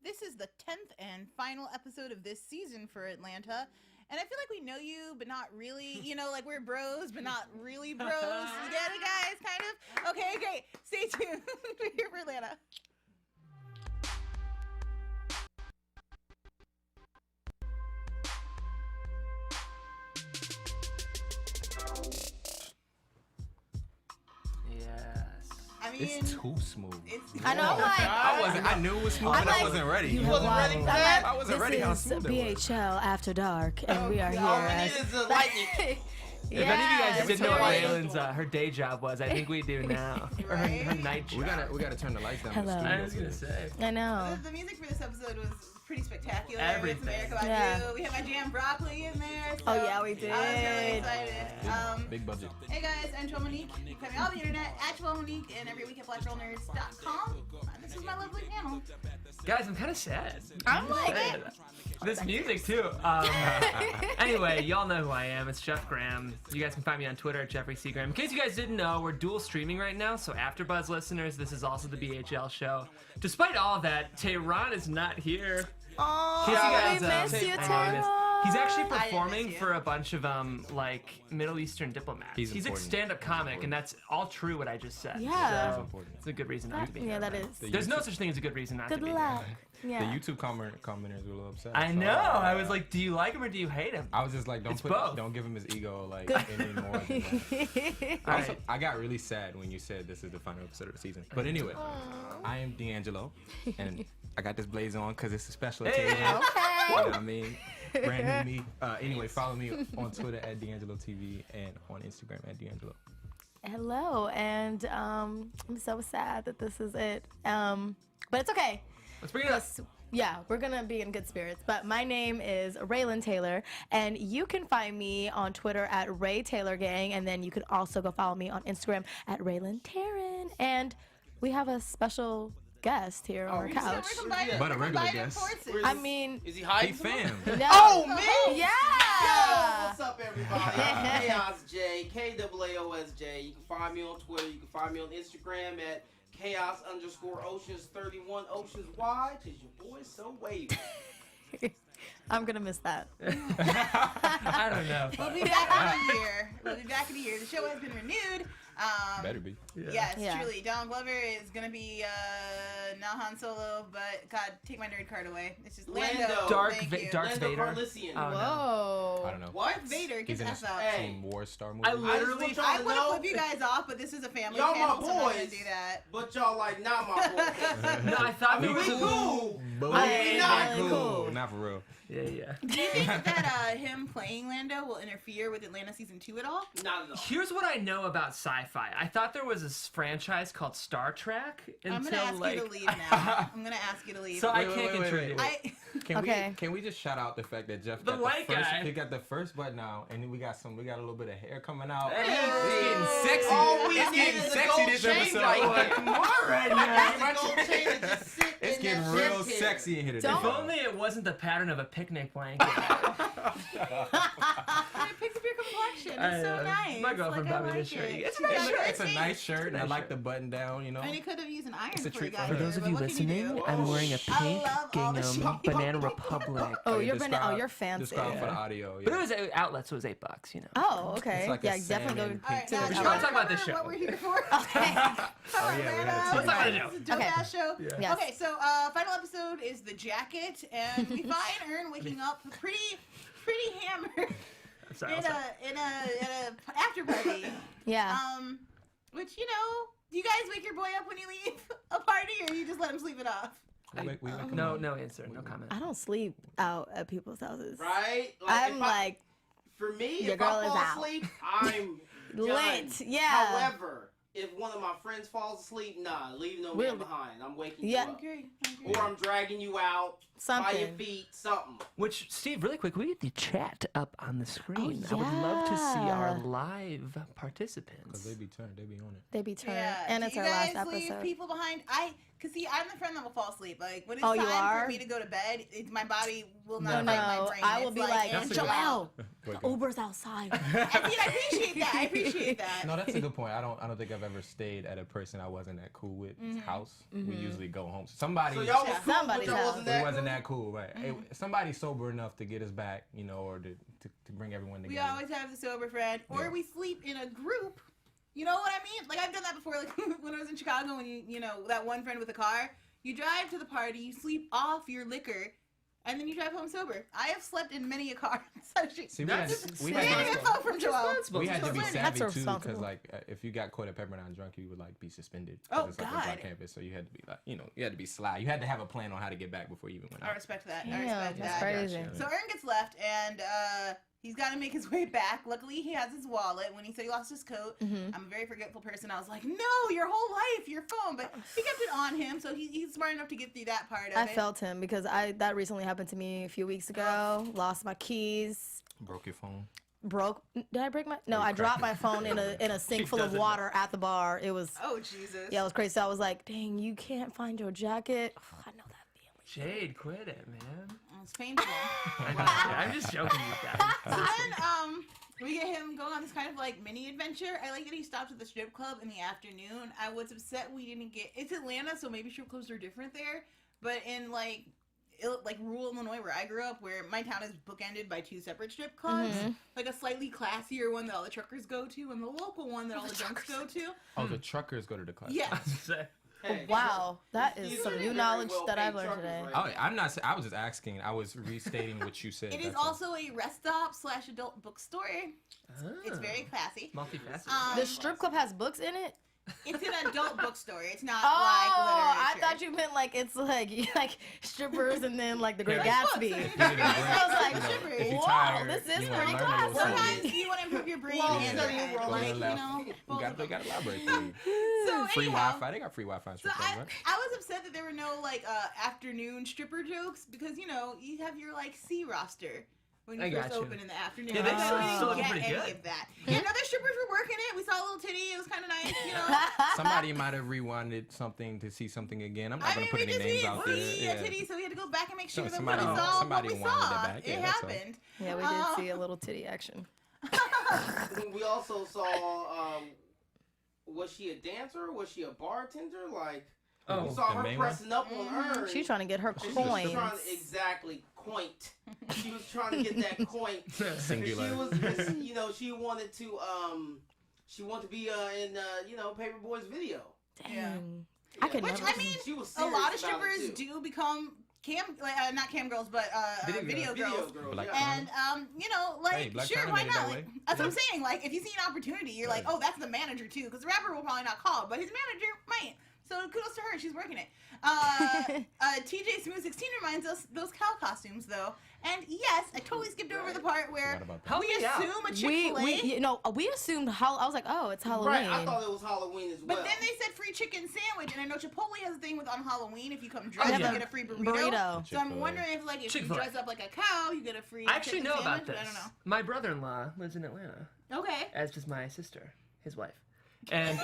This is the 10th and final episode of this season for Atlanta. And I feel like we know you, but not really. You know, like we're bros, but not really bros. You get it, guys? Kind of? Okay, great. Stay tuned. We're here for Atlanta. It's too smooth. I know, like I knew it was smooth, but I wasn't ready. You wasn't ready for that? I wasn't ready how smooth it was. This is BHL After Dark, and we are here. All we need is the lightning. If any of you guys didn't know what Raylan's her day job was, I think we do now. Or her night job. We gotta turn the lights down. Hello. I was gonna say. I know. The music for this episode was pretty spectacular. Everything. We had America By You. We had my jam Broccoli in there. So Oh yeah, we did. I was really excited. Big budget. Hey guys, I'm Monique. You can find me on the internet at Monique and every week at blackgirlnerds.com. This is my lovely panel. Guys, I'm kind of sad. I'm like, This music too. Anyway, y'all know who I am. It's Jeff Graham. You guys can find me on Twitter at Jeffrey C. Graham. In case you guys didn't know, we're dual streaming right now. So AfterBuzz listeners, this is also the BHL show. Despite all of that, Tehran is not here. oh, we miss you, Tara. He's actually performing for a bunch of like Middle Eastern diplomats. He's a important. stand-up comic, and that's all true what I just said. Yeah. So it's a good reason not to be here. Yeah, that is. There's no such thing as a good reason not to Good be luck. here. Yeah. The YouTube commenters were a little upset. I so, know. I was like, do you like him or do you hate him? I was just like, both. don't give him his ego like any more than that. All Also, right. I got really sad when you said this is the final episode of the season. But anyway, I am D'Angelo, and I got this blaze on because it's a special occasion. You know what I mean? Brand new me. Anyway, follow me on Twitter at D'Angelo TV and on Instagram at D'Angelo. Hello, and I'm so sad that this is it. But it's okay. Let's bring it up. Yeah, we're gonna be in good spirits. But my name is Raylan Taylor, and you can find me on Twitter at Ray Taylor Gang, and then you can also go follow me on Instagram at Raylan Taryn. And we have a special guest here on our couch. But a regular guest. I mean, Is he Hey hiding? fam. no. Oh, me? Yeah. Yo, what's up, everybody? Chaos J, KAAOSJ. You can find me on Twitter. You can find me on Instagram at Chaos_Oceans31 Oceans wide. Cause your boy's so wavy. I'm gonna miss that. I don't know. We'll be back in a year. The show has been renewed. Better be. Yes, Yeah. truly. Donald Glover is gonna be not Han Solo, but God, take my nerd card away. It's just Lando. Darth Thank you. Darth Lando Vader. Calrissian. Oh, no. Whoa. I don't know. What? Vader, get He's the in F out. Hey. some war star movie. I I literally. just want I y'all want to to know, flip you guys off, but this is a family y'all panel, my so I'm not gonna boys, do that. but y'all like not my boys. No, I thought we I mean, were we cool. But we not cool. Not for real. Yeah. Do you think that him playing Lando will interfere with Atlanta season 2 at all? Not at all. Here's what I know about sci-fi. I thought there was this franchise called Star Trek until I'm gonna ask like. you to leave now. I'm gonna ask you to leave. So I Wait, can't wait, wait, contribute. wait. I Okay. Can we just shout out the fact that Jeff The got white the first, guy. he got the first button out, and then we got a little bit of hair coming out. Hey. It's getting sexy. All we It's need getting is a sexy gold this chain episode. right Come on, right now. It's a gold chain that just sit It's in getting that real chest hair. sexy in here today. If only it wasn't the pattern of a picnic blanket. It picks up your complexion. It's so nice. My girlfriend Like, I bought me like this shirt. it. It's a nice shirt. It's a nice shirt, and I Nice like shirt. the button down, you know. I mean, he could have used an iron It's a before he treat got for here. those of but you what can you listening, do? I'm wearing a I pink love all the gingham shit. Banana Republic. Oh, Hey, you're describe- you're fancy. Describe for the Yeah. audio. But Yeah. it was outlets was $8, you know. Oh, okay. It's like a yeah, definitely salmon go All right, to now, the do we you wanna outlet. talk about this remember show. What we're here for? Okay. Oh, yeah, we had a team. Let's talk about the show. This is a dope Okay. ass show. Yeah. Yes. Okay, so final episode is the jacket, and we find Ern waking up pretty hammered I'm sorry. in a after party. Yeah. Which do you guys wake your boy up when you leave a party, or you just let him sleep it off? We make him No, up. no answer, no comment. I don't sleep out at people's houses. Right? I'm if like for me, your if girl I is fall out. asleep, I'm lit. done. Yeah. However, if one of my friends falls asleep, nah, leave no man Really? behind. I'm waking Yeah. you up. Okay. Or I'm dragging you out. Something. feet, something. Which, Steve, really quick, we get the chat up on the screen. Oh, I would love to see our yeah. live participants. Cause they be turned, they be on it. They be turned. Yeah. And Do it's you our last guys leave episode. people behind? Cause see, I'm the friend that will fall asleep. Like when it's Oh, you time are? for me to go to bed, my body will No, not no. fight my brain. I will It's be like, That's a good- Joelle, Wake the up. Uber's outside. And see, I appreciate that. I appreciate that. No, that's a good point. I don't think I've ever stayed at a person I wasn't that cool with house. We usually go home. Somebody So y'all was Yeah. cool, Somebody's but y'all house. wasn't we that wasn't cool? that cool, right? Somebody sober enough to get us back, you know, or to bring everyone We together. always have the sober friend, or Yeah. we sleep in a group. You know what I mean? Like I've done that before. Like when I was in Chicago, when you know that one friend with a car, you drive to the party, you sleep off your liquor, and then you drive home sober. I have slept in many a car. See, we had, we Learning had, info from Joel. we had to be That's savvy too, responsible. because like if you got caught at Pepperdine drunk, you would like be suspended. Oh, 'cause it's like a God. black campus, so you had to be like, you know, you had to be sly. You had to have a plan on how to get back before you even went I out. respect that. I Damn, respect that's that. crazy. Gotcha. So Aaron gets left, and he's got to make his way back. Luckily, he has his wallet. When he said he lost his coat, I'm a very forgetful person. I was like, no, your whole life, your phone. But he kept it on him, so he's smart enough to get through that part of I it. felt him because that recently happened to me a few weeks ago. Lost my keys. Broke your phone. Broke. Did I break my? No, you I dropped cracked my phone in a sink full of doesn't water at the bar. It was. Oh, Jesus. Yeah, it was crazy. So I was like, dang, you can't find your jacket. I know that feeling. Jade, quit it, man. It's painful. I'm just joking, you guys. So then, we get him going on this kind of like mini adventure. I like that he stopped at the strip club in the afternoon. I was upset we didn't get. It's Atlanta, so maybe strip clubs are different there. But in like rural Illinois, where I grew up, where my town is bookended by two separate strip clubs, like a slightly classier one that all the truckers go to, and the local one that all the drunks go to. Oh, the truckers go to the class. Yeah. Hey, Wow, that is these some are new very knowledge well that paid I've learned truckers today. right Oh, now. I'm not. I was just asking. I was restating what you said. It is that's all. also a rest stop / adult bookstore. It's very classy. Multifaceted. The strip club has books in it. It's an adult bookstore. It's not Oh, like I thought you meant like it's like strippers and then like the Great Yeah. Gatsby. If you need a break, I was like, you know, shivery. if you're Whoa, tired, this is you wanna pretty learn a little classy. something, Sometimes you want to improve your brain Well, and so your you head. roll Like, to the you left. know, both they of them. got a library for you. So Free anyhow, Wi-Fi. They got free Wi-Fi in So strip clubs, right? I was upset that there were no like afternoon stripper jokes because you know you have your like C roster when you I first got you. open in the afternoon. Yeah, they So we still didn't look get pretty any good. of that. Yeah, and other strippers were working it. We saw a little titty. It was kind of nice, you know. Somebody might have rewinded something to see something again. I'm not I gonna mean, put we any just names didn't out there. see Yeah. a titty, so we had to go back and make sure that somebody- we saw somebody what we winded saw. that back. It Yeah, that's all. happened. Yeah, we did see a little titty action. We also saw, was she a dancer? Was she a bartender? Like, we Oh, saw the her main one? pressing up on her. She's trying to get her and she was coins. trying to, exactly, coint. She was trying to get that coint. Singular. She was, you know, she wanted to be in, you know, Paperboy's video. Dang. I could Which never. I mean, She was a lot of serious about it, strippers too. do become not cam girls, but video girls. Black yeah. And you know, like Hey, Black sure, China why made it not? that Like, way. that's what I'm saying. Like, if you see an opportunity, you're like, oh, that's the manager too, because the rapper will probably not call, but his manager might. So kudos to her, she's working it. TJ Smooth 16 reminds us those cow costumes though, and yes, I totally skipped over the part where Forgot about that. Help we me out. assume a we Chick-fil-A. we assumed I was like, oh, it's Halloween. Right, I thought it was Halloween as well. But then they said free chicken sandwich, and I know Chipotle has a thing with on Halloween if you come dressed, yeah. you get a free burrito. Burrito. So I'm Chick-fil-A. wondering if like if you Chick-fil-A. dress up like a cow, you get a free. I actually chicken know sandwich, about but this. I don't know. My brother-in-law lives in Atlanta, Okay. as does my sister, his wife. And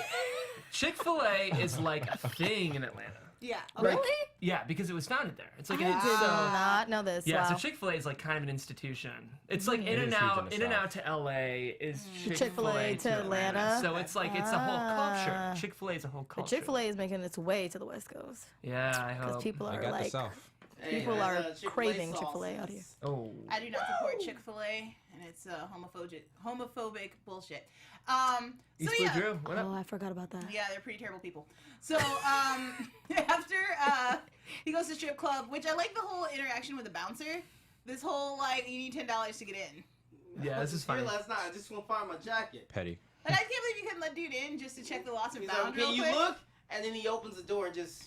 Chick-fil-A is like a thing in Atlanta. Yeah. Like, Really? Yeah, because it was founded there. It's like I an did not know this. Yeah, wow. so Chick-fil-A is like kind of an institution. It's like It in is and huge out, in in the and out to LA is Chick-fil-A Chick-fil-A to Atlanta. So it's like it's a whole culture. Ah. Chick-fil-A is a whole But culture. Chick-fil-A is making its way to the West Coast Yeah, I because hope. people They are got the like South. people and, are Chick-fil-A craving sauces. Chick-fil-A out here. Oh. I do not support Chick-fil-A, and it's homophobic bullshit. East So Blue yeah. Drew, what up? Oh, I forgot about that. Yeah, they're pretty terrible people. So, after he goes to strip club, which I like the whole interaction with the bouncer. This whole, like, you need $10 to get in. Yeah, I this was is funny. here last night. I just want to find my jacket. Petty. Like, I can't believe you couldn't let dude in just to check the loss and He's found like, real can you quick. look? And then he opens the door and just.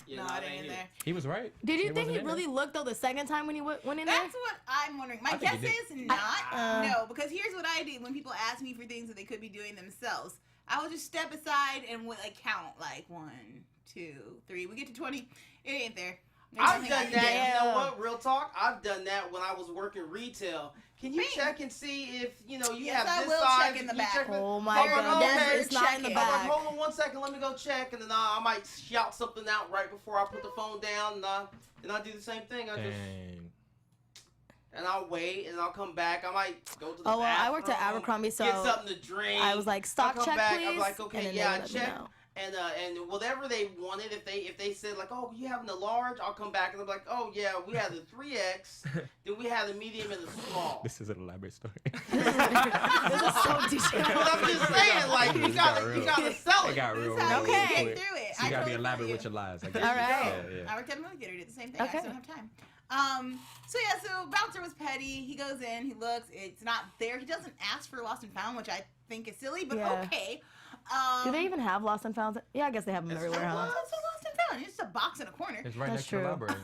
Yeah, No, nah, I it didn't ain't in here. there. He was right. Did you He think wasn't he in there. really looked though the second time when he went in there? That's what I'm wondering. My I think guess he did. is not. No, because here's what I do when people ask me for things that they could be doing themselves. I will just step aside and like count like 1, 2, 3. We get to 20. It ain't there. I've done that. Damn. You know what? Real talk. I've done that when I was working retail. Can you check and see if you Yes, have I this will size? check in the Can you back. check Oh my I'm like, god, okay, it's not in the check it. I'm like, back. hold on 1 second, let me go check, and then I might shout something out right before I put the phone down, and I do the same thing. And I'll wait, and I'll come back. I might go to the bathroom. I worked at Abercrombie, so get something to drink. I was like, stock I'll come check, back. please. I'm like, okay, and then yeah, they would let me check. know. And whatever they wanted, if they said like, oh, you having a large, I'll come back and I'm like, oh yeah, we had the 3X, then we had a medium and a small. This is an elaborate story. This is so detailed. But I'm just saying, like, you gotta sell It it. got real. This is how real you get quick. through it. So you gotta be totally elaborate feel with your lies. I guess. All right. Yeah. I worked at a movie theater, did the same thing. Okay. I just don't have time. So Bouncer was petty. He goes in, he looks, it's not there. He doesn't ask for Lost and Found, which I think is silly, but Yeah. okay. Do they even have Lost and Founds? Yeah, I guess they have them everywhere, huh? What's a Lost and Found? It's just a box in a corner. It's right That's next to the true. library.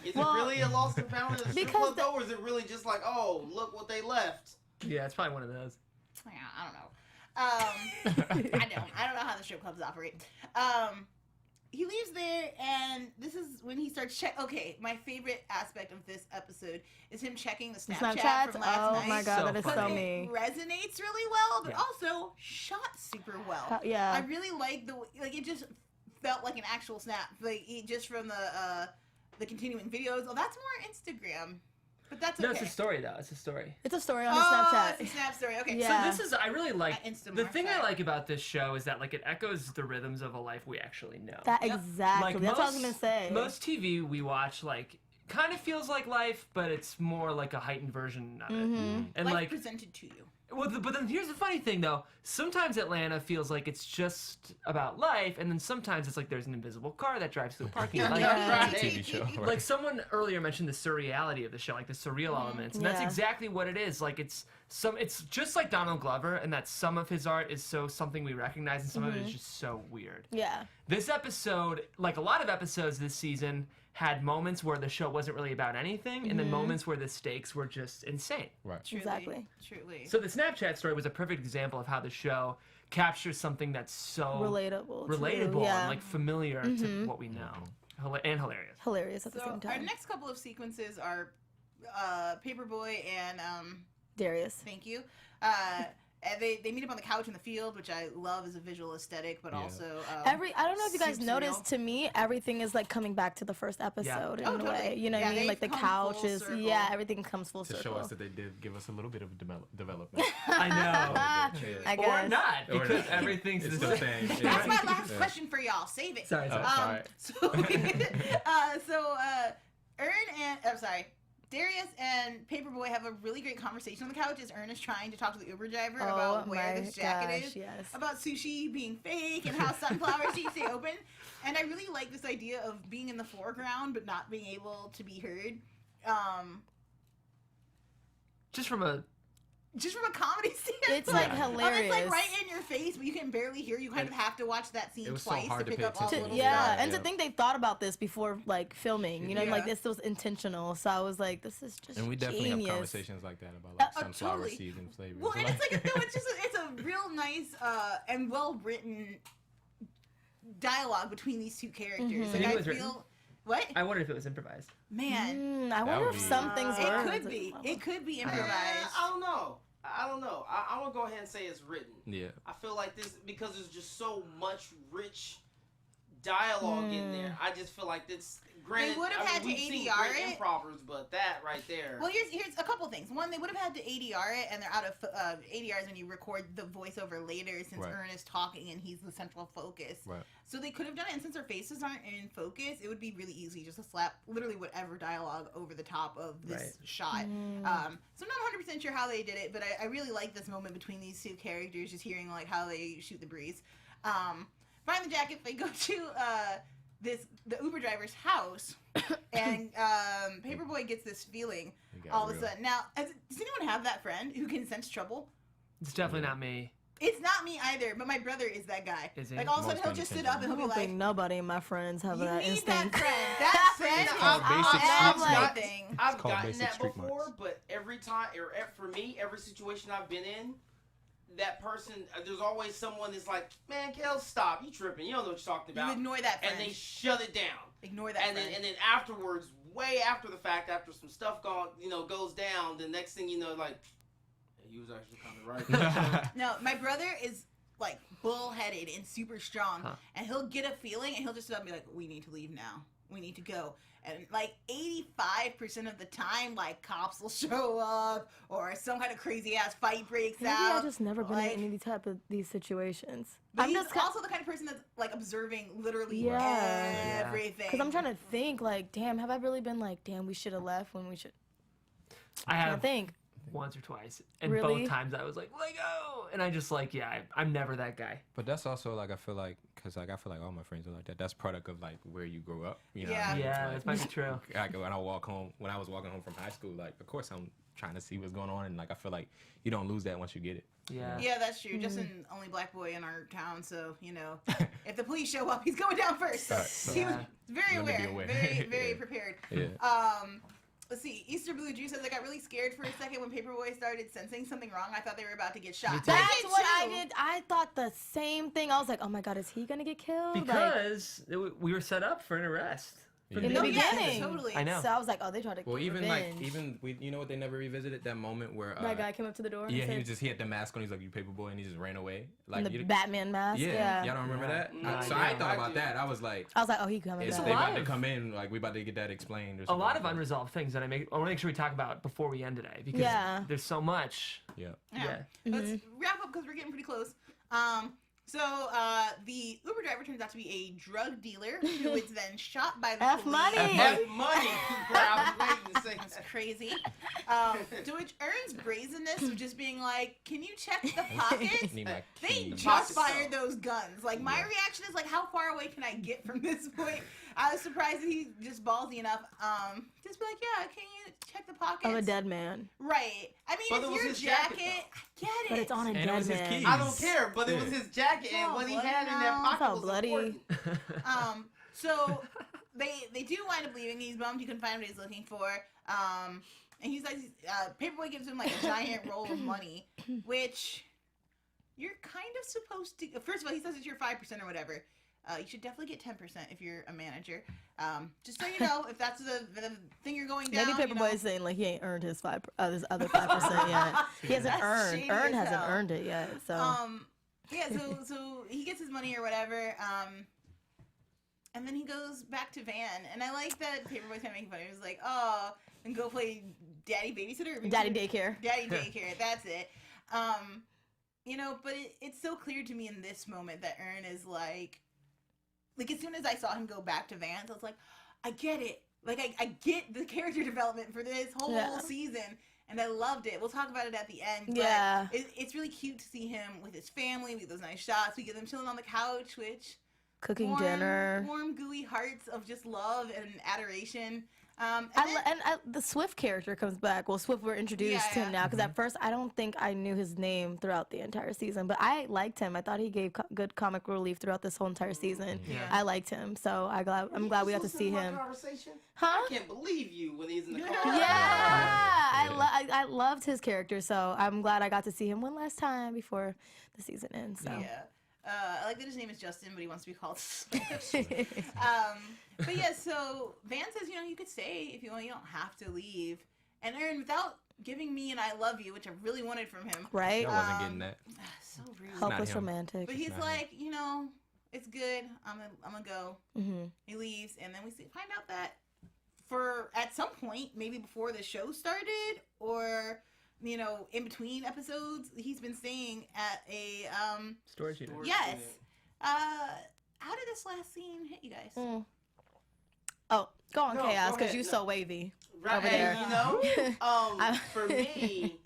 Is Well, it really a lost and found in a strip because club though, or is it really just like, oh, look what they left? Yeah, it's probably one of those. Yeah, I don't know. I don't know how the strip clubs operate. He leaves there, and this is when he starts check. Okay, my favorite aspect of this episode is him checking the Snapchat Snapchats? from last Oh night. my god, So that is so funny. me. It resonates really well, but Yeah. also shot super well. Yeah. I really like it just felt like an actual snap, just from the continuing videos. Oh, that's more Instagram, but that's okay. No, it's a story though. It's a story. It's a story on his Oh, Snapchat. it's a snap story. Okay, Yeah. So this is I really like Instamart the thing I style. like about this show is that like it echoes the rhythms of a life we actually know. That Yep. exactly. That's what I was gonna say. Most TV we watch like kind of feels like life, but it's more like a heightened version of it. Mm-hmm. And life like, presented to you. well, but then here's the funny thing though. Sometimes Atlanta feels like it's just about life, and then sometimes it's like there's an invisible car that drives through the parking lot. Like, Yeah. It's a TV show. Right? like someone earlier mentioned the surreality of the show, like the surreal elements, and that's Yeah. exactly what it is. Like it's just like Donald Glover, and that some of his art is so something we recognize, and some of it is just so weird. Yeah. This episode, like a lot of episodes this season, had moments where the show wasn't really about anything, and then moments where the stakes were just insane. Right. Truly, Exactly. Truly. So the Snapchat story was a perfect example of how the show captures something that's so Relatable. relatable True. Yeah. and like familiar to what we know, and hilarious. Hilarious at the So same our time. next couple of sequences are Paperboy and Darius. thank you. And they meet up on the couch in the field, which I love as a visual aesthetic, but Yeah. also I don't know if you guys super noticed, surreal. to me, everything is like coming back to the first episode in Oh, a way. totally. You know what Yeah, I mean? they've Like the come couch full is, circle. yeah, everything comes full To circle. show us that they did give us a little bit of development. I know. I Or guess. not, Or because not. everything's It's the the same. same. That's my Yeah. last Yeah. question for y'all. Save it. Sorry. Oh, sorry. Darius and Paperboy have a really great conversation on the couch as Ern is trying to talk to the Uber driver Oh about where my this jacket gosh, is, yes. about sushi being fake and how sunflower seeds stay open. And I really like this idea of being in the foreground but not being able to be heard. Just from a Just from a comedy standpoint. It's like It's hilarious. like right in your face, but you can barely hear. You kind of have to watch that scene It was so twice hard to to pick pay up all the attention little to. Yeah, stuff. and to Yeah. think they thought about this before like filming, you know, Yeah. like this was intentional. So I was like, this is just And we definitely genius. have conversations like that about like sunflower totally. seeds and flavors. Well, and it's like it's a real nice and well written dialogue between these two characters. Mhm. Like You think I it was written? feel what I wondered if it was improvised. man. I wonder would if be- some things It were. could be. It could be I improvised. don't know. I don't know. I'm gonna go ahead and say it's written. Yeah. I feel like this because there's just so much rich dialogue in there. I just feel like this. Granted, would have had to we've seen ADR great it. improvers, but that right there. Well, here's a couple things. One, they would have had to ADR it, and they're out of ADRs when you record the voiceover later, since Right. Ern is talking and he's the central focus. Right. So they could have done it, and since their faces aren't in focus, it would be really easy just to slap literally whatever dialogue over the top of this Right. shot. So I'm not 100% sure how they did it, but I really like this moment between these two characters, just hearing like how they shoot the breeze. Find the jacket. They go to the Uber driver's house, and Paperboy gets this feeling It got all of a real. sudden. Now, does anyone have that friend who can sense trouble? It's definitely not me. It's not me either, but my brother is that guy. Is he? Like all of a sudden Most he'll just sit intentional. up and I he'll be don't like, think nobody of my friends have "You that need instinct. that friend. That friend It's is called basic on street smarts. everything." I've called gotten basic that street before, smarts. but every time, for me, every situation I've been in, that person, there's always someone that's like, man, Kel, stop, you tripping, you don't know what you're talking about. You ignore that friend. And they shut it down. Ignore that and friend. then afterwards, way after the fact, after some stuff goes down, the next thing you know, like, hey, you was actually kind of right. No, my brother is like bullheaded and super strong, and he'll get a feeling and he'll just be like, we need to leave now. We need to go. And like 85% of the time, like cops will show up or some kind of crazy ass fight breaks Maybe out. I've just never been like, in any type of these situations. But I'm he's just also the kind of person that's like observing literally Yeah. everything. because I'm trying to think like, damn, have I really been like, damn, we should have left when we should? I I have think. once or twice, and Really? both times I was like, let go, and I just like, yeah, I'm never that guy. But that's also like I feel like all my friends are like that. That's product of like where you grew up. You know Yeah. what I mean? Yeah, Like, that might be true. like when I was walking home from high school, like of course I'm trying to see what's going on, and like I feel like you don't lose that once you get it. Yeah. Yeah, that's true. Justin, only black boy in our town, so you know, if the police show up, he's going down first. So he was very Let me be aware, aware. very, very Yeah. prepared. Yeah. Let's see. Easter Blue Juice says I got really scared for a second when Paperboy started sensing something wrong. I thought they were about to get shot. Me too. That's what I too. did. I thought the same thing. I was like, oh my god, is he gonna get killed? Like, Because we were set up for an arrest. Yeah. in the No, yeah, beginning. totally. I know. So I was like, oh, they tried to Well, even revenge. you know what they never revisited that moment where that guy came up to the door. yeah, and said, he had the mask on. He's like, "You Paperboy," and he just ran away. Like and the you, Batman mask. yeah, y'all don't remember Yeah. that? No, So I I don't. thought I about do. that. I was like, I was like, oh, he coming is back. they lot about to of- come in? Like we about to get that explained or A something? lot of unresolved things that I want to make sure we talk about before we end today, because Yeah. there's so much. Yeah. Yeah. Let's wrap up because we're getting pretty close. So the Uber driver turns out to be a drug dealer who is then shot by the F police. money. Have money. I was waiting to say That's that. crazy. To which Ern's brazenness of just being like, "Can you check the pockets?" Need my They key. just Pockets, fired though. those guns. Like my Yeah. reaction is like, how far away can I get from this point? I was surprised that he's just ballsy enough. Just be like, yeah, can you check the pockets? Of a dead man. Right. I mean, But it's it was your his jacket, jacket. I get it. But it's on a And it dead was his man. keys. I don't care, but it was Yeah. his jacket, and Oh, what he bloody had in that now. pocket It's all was bloody. important. So they do wind up leaving. He's bummed he couldn't find what he's looking for. And he's like, Paperboy gives him like a giant roll of money, which you're kind of supposed to. First of all, he says it's your 5% or whatever. You should definitely get 10% if you're a manager. Just so you know, if that's the thing you're going down. Maybe Paperboy is saying like he ain't earned his his other 5% yet. He hasn't That's earned. shady Earn as hasn't hell. earned it yet. So Yeah, so he gets his money or whatever, and then he goes back to Van, and I like that Paperboy's kind of making fun of him. He was like, oh, and go play daddy babysitter? daddy daycare. Daddy daycare, that's it. You know, but it's so clear to me in this moment that Ern is like as soon as I saw him go back to Vans, I was like, I get it. Like, I get the character development for this whole season. And I loved it. We'll talk about it at the end. But Yeah. it's really cute to see him with his family. We get those nice shots. We get them chilling on the couch, which Cooking dinner. warm, gooey hearts of just love and adoration. The Swift character comes back. Well, Swift, we're introduced to him now because at first I don't think I knew his name throughout the entire season, but I liked him. I thought he gave good comic relief throughout this whole entire season. Yeah. I liked him, so I'm glad we got to see him. Conversation? Huh? I can't believe you when he's in the car. Yeah, I loved his character, so I'm glad I got to see him one last time before the season ends. So. Yeah. I like that his name is Justin, but he wants to be called Swift. But yeah, so Van says, you could stay if you want. You don't have to leave. And Aaron, without giving me an I love you, which I really wanted from him. Right? I wasn't getting that. So rude. Hopeless him. romantic. But he's not like, it's good. I'm gonna go. Mm-hmm. He leaves, and then we find out that at some point, maybe before the show started, or in between episodes, he's been staying at a Storage unit. yes. How did this last scene hit you guys? Oh, go on, No, Chaos, go because ahead. you're No. so wavy. Right, Over there. For me,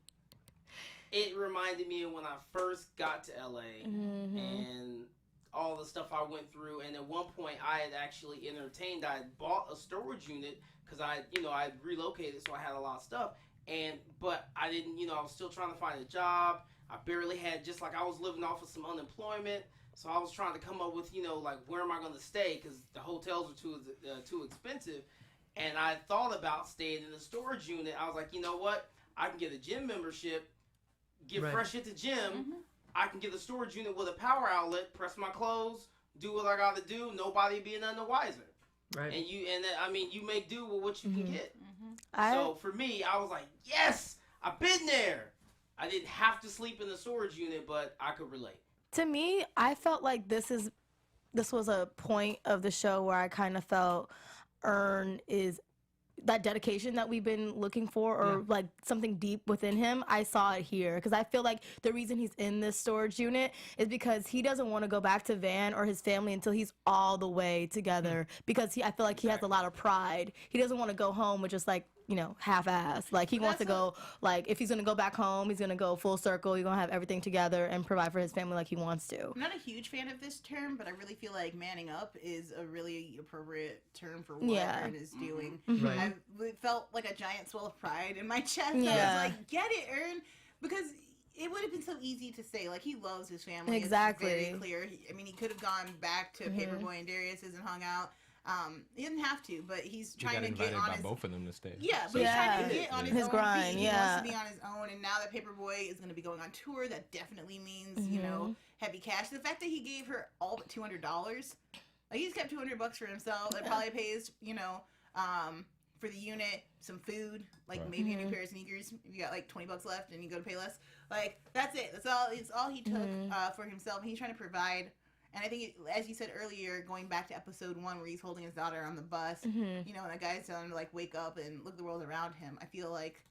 it reminded me of when I first got to LA Mm-hmm. and all the stuff I went through. And at one point, I had actually entertained. I had bought a storage unit because I relocated, so I had a lot of stuff. But I didn't, I was still trying to find a job. I barely had, just like I was living off of some unemployment. So I was trying to come up with, where am I going to stay? Because the hotels are too expensive. And I thought about staying in the storage unit. I was like, you know what? I can get a gym membership, get Right. fresh at the gym, I can get a storage unit with a power outlet, press my clothes, do what I got to do. Nobody be none the wiser. Right. And you make do with what you can get. Mm-hmm. So for me, I was like, yes, I've been there. I didn't have to sleep in the storage unit, but I could relate. To me, I felt like this was a point of the show where I kind of felt Ern is that dedication that we've been looking for, or like something deep within him. I saw it here because I feel like the reason he's in this storage unit is because he doesn't want to go back to Van or his family until he's all the way together, because I feel like he has a lot of pride. He doesn't want to go home with just like, half-assed. Like, he wants to go, like, if he's going to go back home, he's going to go full circle. He's going to have everything together and provide for his family like he wants to. I'm not a huge fan of this term, but I really feel like manning up is a really appropriate term for what Ern is doing. Right. I felt like a giant swell of pride in my chest. Yeah. I was like, get it, Ern? Because it would have been so easy to say, like, he loves his family. Exactly. It's very clear. He could have gone back to Paperboy and Darius's and hung out. He didn't have to, but he's trying to get on by his... both of them to stay. Yeah, but he's trying to get on his own grind, feet. He wants to be on his own, and now that Paperboy is going to be going on tour, that definitely means, heavy cash. The fact that he gave her all but $200, like, he's kept $200 for himself. It probably pays, for the unit, some food, like maybe a new pair of sneakers. If you got like $20 left and you go to Payless, like, that's it. That's all. It's all he took for himself. He's trying to provide. And I think, as you said earlier, going back to episode 1 where he's holding his daughter on the bus, and the guy's telling him to, like, wake up and look at the world around him, I feel like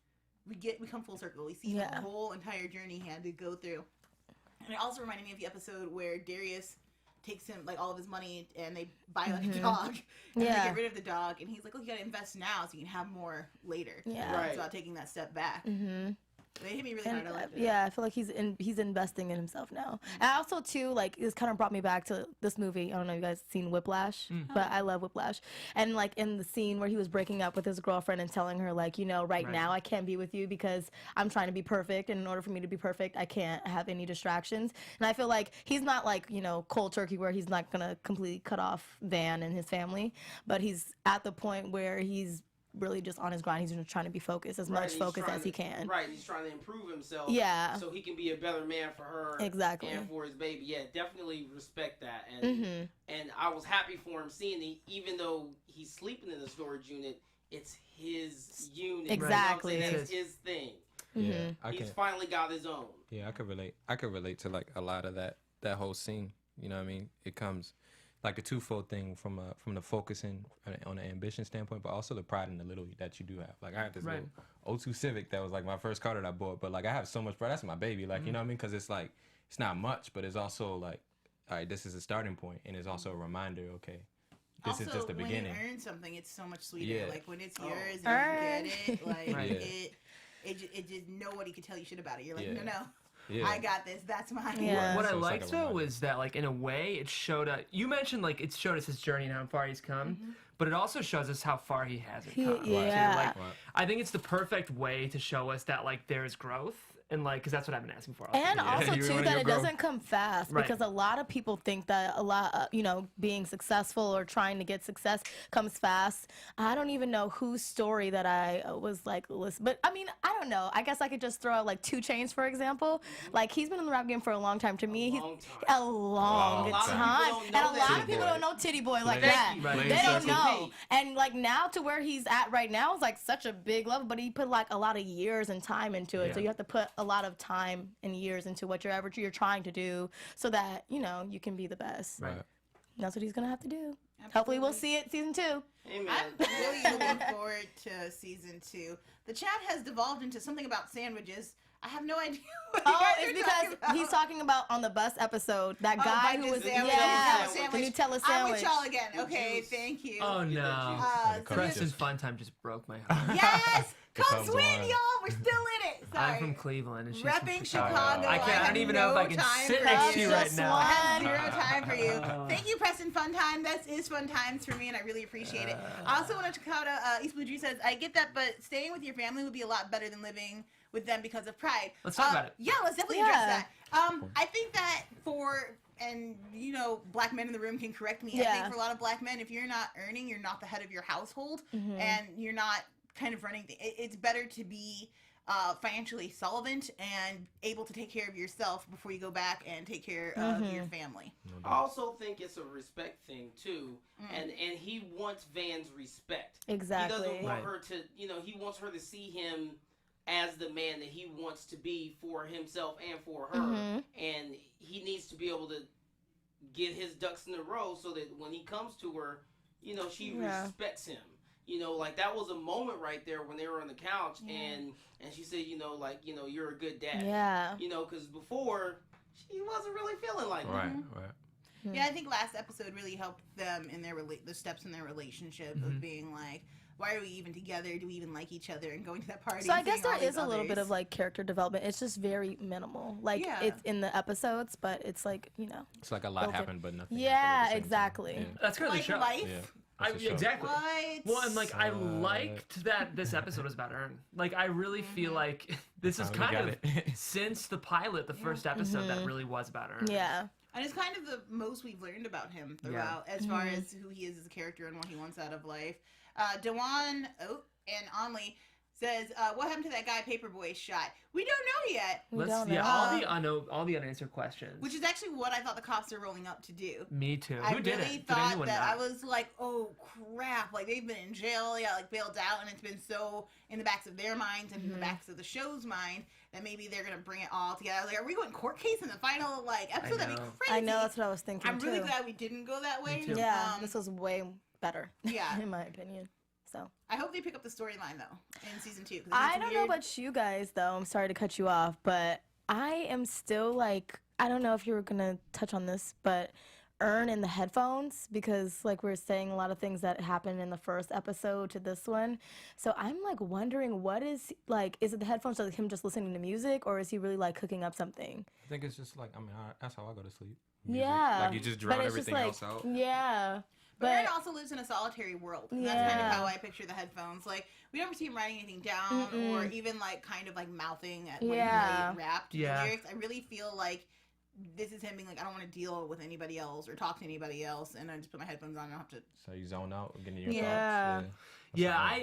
we come full circle. We see the whole entire journey he had to go through. And it also reminded me of the episode where Darius takes him, like, all of his money and they buy, like, a dog. And they get rid of the dog. And he's like, look, you got to invest now so you can have more later. Yeah. Right. It's about taking that step back. They hit me really And, hard. I liked it. yeah, I feel like he's investing in himself now. And also, too, like, this kind of brought me back to this movie. I don't know if you guys seen Whiplash, but I love Whiplash. And, like, in the scene where he was breaking up with his girlfriend and telling her, like, right now I can't be with you because I'm trying to be perfect. And in order for me to be perfect, I can't have any distractions. And I feel like he's not, like, cold turkey where he's not going to completely cut off Van and his family. But he's at the point where he's really just on his grind. He's just trying to be focused, as much focused as he can. Right, he's trying to improve himself. Yeah. So he can be a better man for her. Exactly. And for his baby. Yeah, definitely respect that. And and I was happy for him seeing it, even though he's sleeping in the storage unit, it's his unit. Exactly. Right? It's his thing. Yeah, He's finally got his own. Yeah, I could relate. I could relate to like a lot of that whole scene. You know what I mean? It comes like a twofold thing from the focusing on the ambition standpoint, but also the pride in the little that you do have. Like, I had this little 02 Civic that was like my first car that I bought, but like I have so much pride. That's my baby. Like, you know what I mean? Because it's like, it's not much, but it's also like, all right, this is a starting point, and it's also a reminder. Okay, this is just the beginning. When you earn something, it's so much sweeter. Yeah. Like, when it's yours and you get it, like it just nobody could tell you shit about it. You're like, no. Yeah. I got this. That's mine. Yeah. What I So it's like liked a though reminder. was that, like, in a way, it showed us. You mentioned, like, it showed us his journey and how far he's come, but it also shows us how far he hasn't come. too. Yeah. Like, I think it's the perfect way to show us that, like, there's growth, and like, because that's what I've been asking for. And also, You too, wanna that go it grow. doesn't come fast, Right. because a lot of people think that being successful or trying to get success comes fast. I don't even know whose story that I was like, listen, but I mean, I don't know. I guess I could just throw out like 2 Chainz, for example. Like, he's been in the rap game for a long time. To me, he's long time. a long Wow. time. A lot of people don't And know a lot that. of people don't know Titty Boy like Thank that. you. Right. They don't Exactly. know. And like, now to where he's at right now is like such a big level, but he put like a lot of years and time into it. Yeah. So you have to put a lot of time and years into whatever you're trying to do so that, you can be the best. Right. And that's what he's going to have to do. Hopefully we'll see it season 2. Hey, man. I'm really looking forward to season 2. The chat has devolved into something about sandwiches. I have no idea what you Oh, guys it's are because talking about. he's talking about on the bus episode, that Oh, guy Bite who was, the sandwich, yeah, Nutella the Nutella I'm sandwich. with y'all again. Okay, juice. thank you. Oh no. Uh, so Preston Fun Time just broke my heart. yes! Come Cubs swing, won. y'all! We're still in it. Sorry. I'm from Cleveland, and she's Repping from Chicago. I can't. I have don't even know if I no can time sit for next Cubs to you just right now. I have won. 0 time for you. Thank you, Preston Fun Time. That is fun times for me, and I really appreciate it. I also want to shout out East Blue G says, I get that, but staying with your family would be a lot better than living with them because of pride. Let's talk about it. Yeah, let's definitely address that. I think that and black men in the room can correct me. I Yeah. think for a lot of black men, if you're not earning, you're not the head of your household, and you're not kind of running. It's better to be financially solvent and able to take care of yourself before you go back and take care of your family. I also think it's a respect thing too, and he wants Van's respect. Exactly. He doesn't want her to, he wants her to see him as the man that he wants to be for himself and for her, and he needs to be able to get his ducks in a row so that when he comes to her, she respects him. Like that was a moment right there when they were on the couch and she said, you're a good dad. Yeah. Because before she wasn't really feeling like that. Right. Yeah, I think last episode really helped them in their the steps in their relationship of being like, why are we even together? Do we even like each other? And going to that party. So I guess seeing all there these is a little bit others. of like character development. It's just very minimal. Like it's in the episodes, but it's like, It's like a lot happened, but nothing. Yeah, happened at the same exactly. time. Yeah. That's kind of the Like show. life. Yeah. Exactly. What? Well, and like I liked that this episode was about Ern. Like I really feel like this is Finally kind got of it. since the pilot, the first episode that really was about Ern. Yeah. And it's kind of the most we've learned about him throughout, as far as who he is as a character and what he wants out of life. Dewan and Onley says, what happened to that guy Paperboy shot? We don't know yet. We don't know. All the unanswered questions. Which is actually what I thought the cops are rolling up to do. Me too. I Who did really it? Did thought anyone that not? I was like, oh crap, like they've been in jail, they got like bailed out, and it's been so in the backs of their minds and in the backs of the show's mind that maybe they're gonna bring it all together. I was like, are we going court case in the final episode? That'd be crazy. I know, that's what I was thinking I'm really too. glad we didn't go that way. Me too. Yeah, this was way better. Yeah. in my opinion. So I hope they pick up the storyline though in season 2. 'cause I it's don't know weird. about you guys though. I'm sorry to cut you off, but I am still like, I don't know if you were gonna touch on this, but Ern in the headphones, because like we're saying a lot of things that happened in the first episode to this one. So I'm like wondering, what is like, is it the headphones, like him just listening to music, or is he really like cooking up something? I think it's just like, that's how I go to sleep. Yeah. Like you just drown But it's just, everything like, else out. Yeah. But Ern also lives in a solitary world. And that's kind of how I picture the headphones. Like, we don't see him writing anything down or even, like, kind of, like, mouthing at when he rapped the lyrics. I really feel like this is him being like, I don't want to deal with anybody else or talk to anybody else, and I just put my headphones on and I don't have to... So you zone out, getting your Yeah. thoughts. Yeah,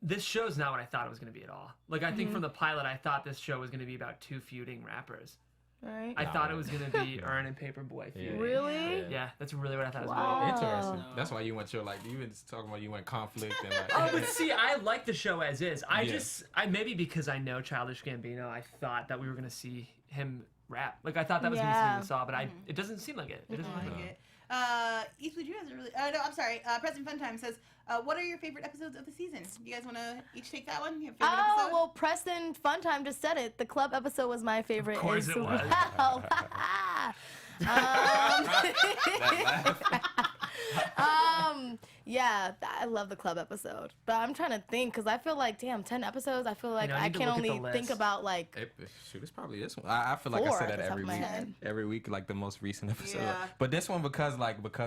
this show's not what I thought it was going to be at all. Like, I think from the pilot, I thought this show was going to be about two feuding rappers. Right. I thought it was going to be Ern and Paperboy feuding. Really? Yeah, that's really what I thought it was Wow. going to be. Interesting. That's why you went your, like, you been talking about you went conflict and, like... Oh, but see, I like the show as is. I maybe because I know Childish Gambino, I thought that we were going to see him rap. Like, I thought that was going to be something we saw, but it doesn't seem like it. It doesn't look like it. Eastwood, you hasn't really... no, I'm sorry. President Funtime says, what are your favorite episodes of the season? You guys want to each take that one? Your favorite episode? Well, Preston Funtime just said it. The club episode was my favorite. Of course as it was. well. Yeah, I love the club episode. But I'm trying to think, because I feel like, damn, 10 episodes, I feel like I I need to can look at only the think list. about, like, Shoot, it's probably this one. I feel like I 4 say at that the top every of my week. head. Every week, like the most recent episode. Yeah. But this one, because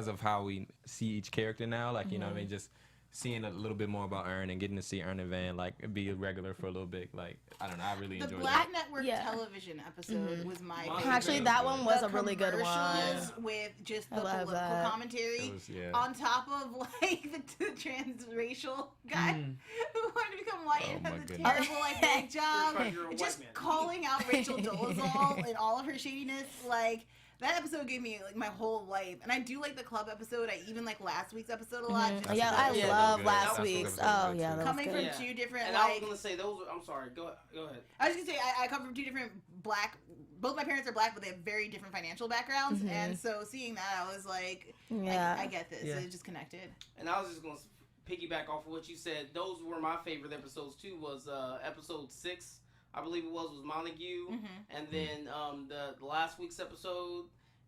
of how we see each character now, like, you know what I mean? Just seeing a little bit more about Ern and getting to see Ern and Van, like, be a regular for a little bit. Like, I don't know, I really The enjoyed Black that. Network television episode was my favorite. Actually, that one was The a really good one. commercials with just the I love political that. commentary It was, yeah. on top of like the transracial guy who wanted to become white and Oh, has my a goodness. terrible like big job. You're a white Just man. calling out Rachel Dolezal and all of her shadiness. Like that episode gave me like my whole life, and I do like the club episode. I even like last week's episode a lot. just Yeah, because I it was Yeah, love good. last That's what week's. episode Oh, was yeah, too. that was coming good. from Yeah. two different And I was like. gonna say those. I'm sorry. Go ahead. I was just gonna say I come from two different black. Both my parents are black, but they have very different financial backgrounds, and so seeing that, I was like, Yeah. I get this. Yeah. It's just connected. And I was just gonna piggyback off of what you said. Those were my favorite episodes too. Was episode 6, I believe it was Montague, and then the last week's episode,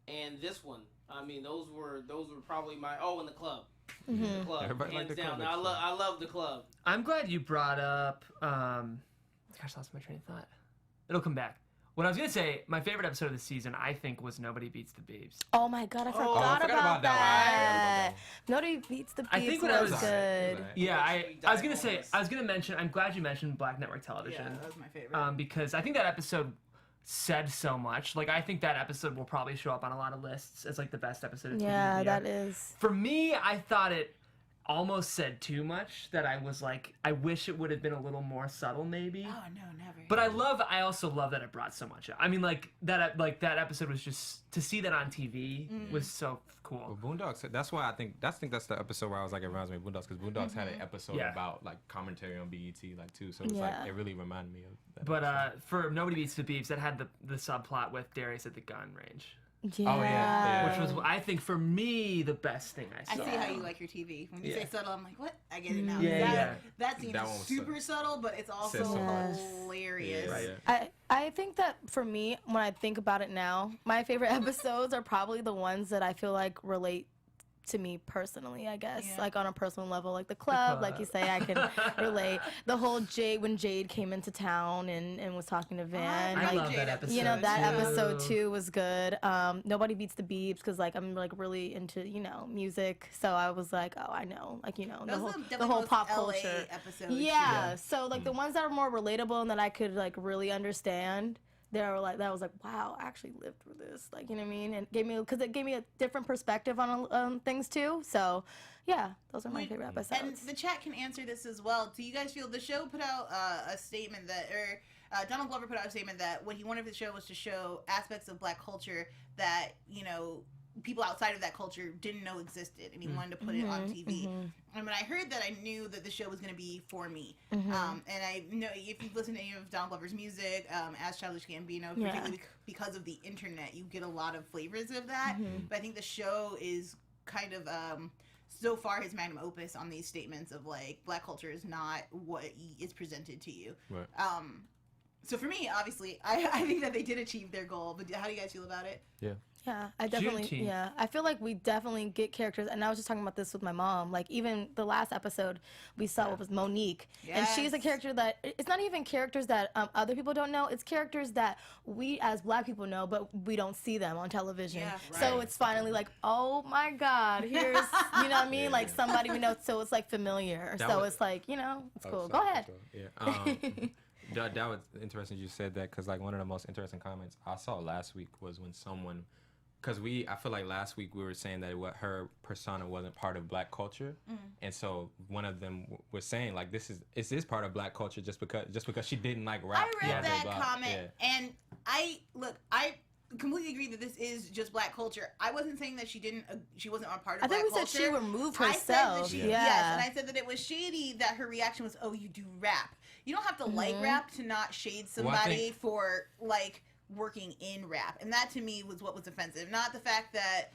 and this one. I mean, those were probably my in the club. The club, Everybody liked hands the down. club I love the club. I'm glad you brought up. Gosh, I lost my train of thought. It'll come back. What I was gonna say, my favorite episode of the season, I think, was Nobody Beats the Beebs. Oh my god, I forgot, I forgot about that one. Nobody Beats the Beats I think when I was was- good. Yeah, Actually I was gonna died say, on this. I was gonna mention. I'm glad you mentioned Black Network Television. Yeah, that was my favorite. Because I think that episode said so much. Like, I think that episode will probably show up on a lot of lists as like the best episode of TV. Yeah, of the that year. is. For me, I thought almost said too much that I was like, I wish it would have been a little more subtle, maybe. Oh no, never. But I also love that it brought so much up. I mean, like that episode was just, to see that on TV was so cool. Well, Boondocks. That's why I think that's the episode where I was like, it reminds me of Boondocks, because Boondocks had an episode about like commentary on BET, like too. So it's like it really reminded me of that. But for Nobody Beats the Beeps, that had the subplot with Darius at the gun range. Yeah. Oh yeah. Which was, I think, for me, the best thing I I saw. see how you like your TV. When you say subtle, I'm like, what? I get it now. Yeah, That scene That is one was super subtle, but it's also so much. hilarious. I think that for me, when I think about it now, my favorite episodes are probably the ones that I feel like relate to me personally, I guess, like on a personal level, like the club, like you say, I can relate. The whole when Jade came into town and was talking to Van, I like, love that episode. you know, that too. episode too was good. Nobody Beats the Beeps, because like I'm like really into, you know, music, so I was like, oh, I know, like, you know, the whole pop culture episode. yeah, so like the ones that are more relatable and that I could like really understand, that was like, wow, I actually lived through this, like, you know what I mean, and it gave me a different perspective on things too. So yeah, those are my favorite episodes. And the chat can answer this as well. Do you guys feel the show put out a statement that, Donald Glover put out a statement that what he wanted for the show was to show aspects of Black culture that, you know, people outside of that culture didn't know existed, and he wanted to put it on TV. And when I heard that, I knew that the show was going to be for me. And I know if you've listened to any of Donald Glover's music, as Childish Gambino, particularly because of the internet, you get a lot of flavors of that. But I think the show is kind of so far his magnum opus on these statements of like, Black culture is not what is presented to you. Right. So for me, obviously, I think that they did achieve their goal. But how do you guys feel about it? Yeah, I definitely, Juneteenth. I feel like we definitely get characters, and I was just talking about this with my mom, like even the last episode we saw was Monique, and she's a character that, it's not even characters that other people don't know, it's characters that we as Black people know, but we don't see them on television. So it's finally like, oh my God, here's, you know what I mean, like somebody we know, so it's like familiar, it's like, you know, it's cool. Go ahead. That was interesting you said that, because like one of the most interesting comments I saw last week was when someone, because I feel like last week we were saying that her persona wasn't part of Black culture, and so one of them was saying like, this is part of Black culture just because she didn't like rap. I read that comment, and I completely agree that this is just Black culture. I wasn't saying that she wasn't a part of Black culture. I think we said she removed herself. I said that yes, and I said that it was shady that her reaction was, oh, you do rap. You don't have to like rap to not shade somebody for like working in rap, and that to me was what was offensive, not the fact that